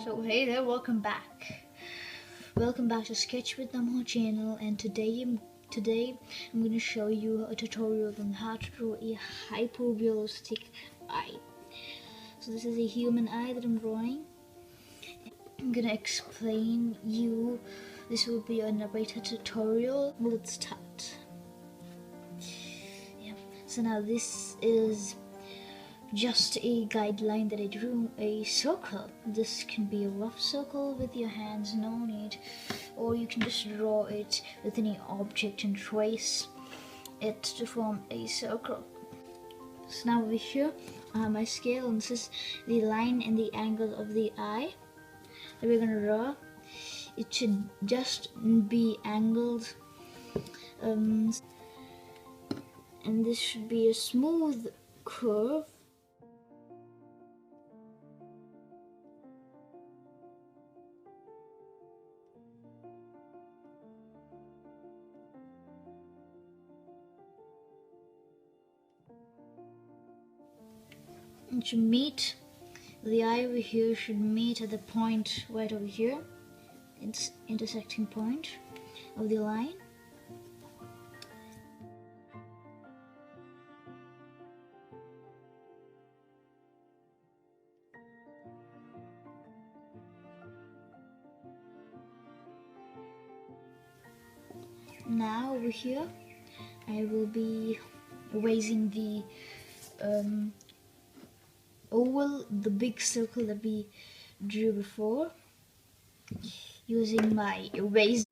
So hey there, welcome back. Welcome back to Sketch with Nmoh channel, and today I'm going to show you a tutorial on how to draw a hyper-realistic eye. So this is a human eye that I'm drawing. I'm going to explain you. This will be a narrated tutorial. Let's start. Yeah. So now this is just a guideline that I drew a circle. This can be a rough circle with your hands, no need, or you can just draw it with any object and trace it to form a circle. So now over here I have my scale, and this is the line and the angle of the eye that we're going to draw. It should just be angled, and this should be a smooth curve. It should meet, the eye over here should meet at the point right over here. It's intersecting point of the line. Now over here I will be erasing the oval, the big circle that we drew before, using my eraser.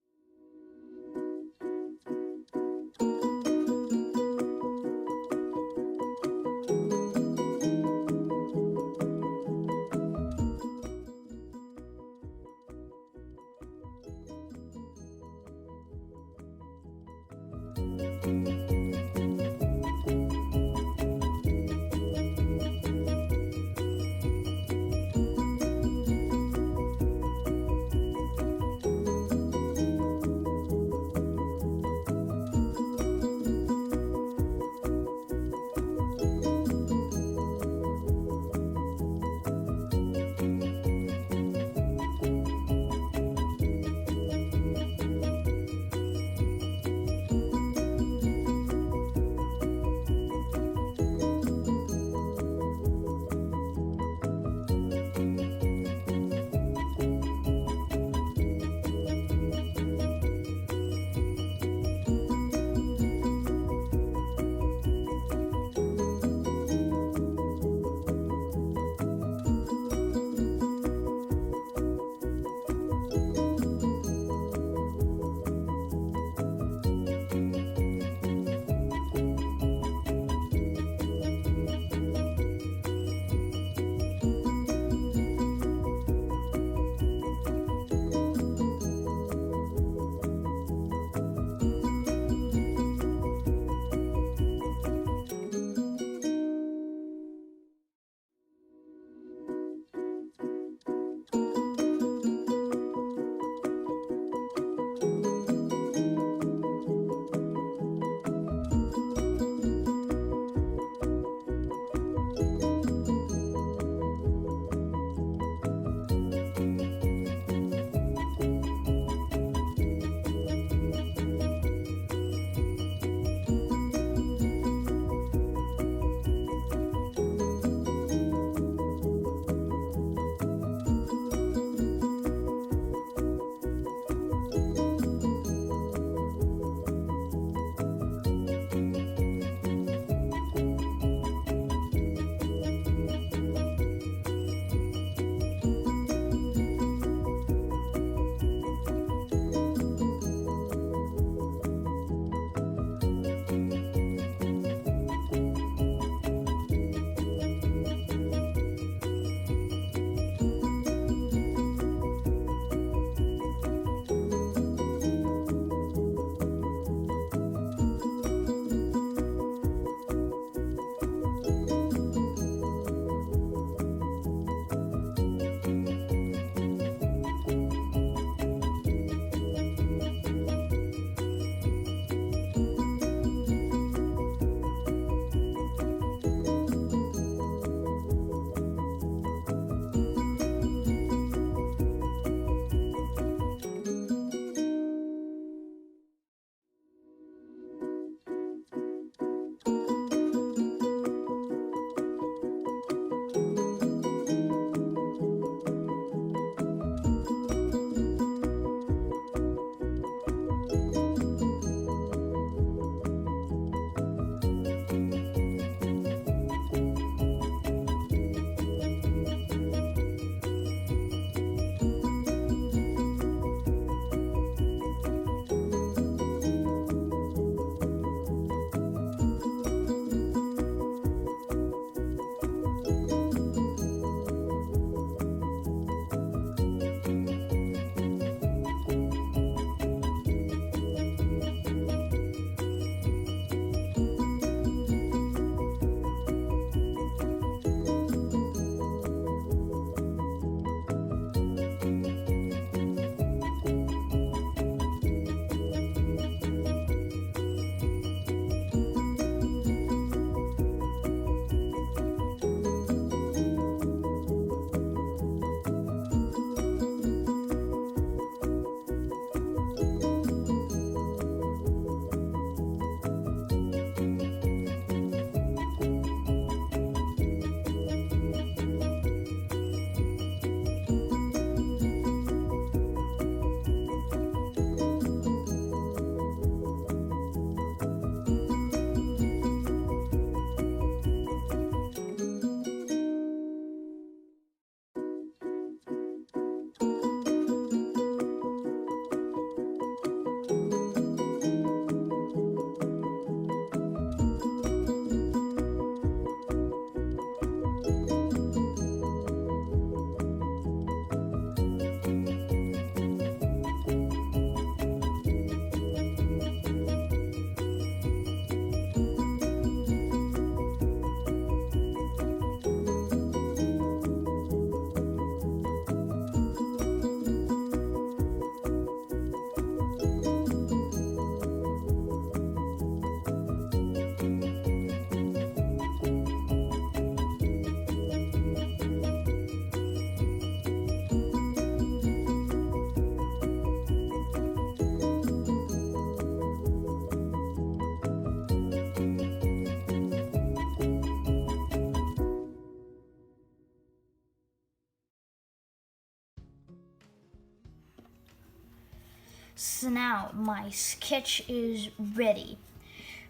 So now my sketch is ready.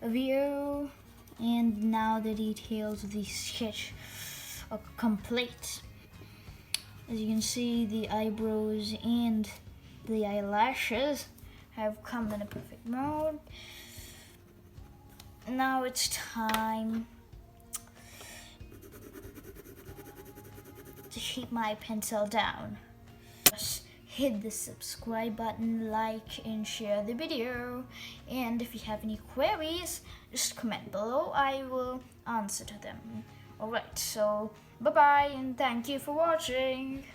View, and now the details of the sketch are complete. As you can see, the eyebrows and the eyelashes have come in a perfect mode. Now it's time to keep my pencil down. Just hit the subscribe button, like and share the video. And if you have any queries, just comment below. I will answer to them. Alright, so bye bye and thank you for watching.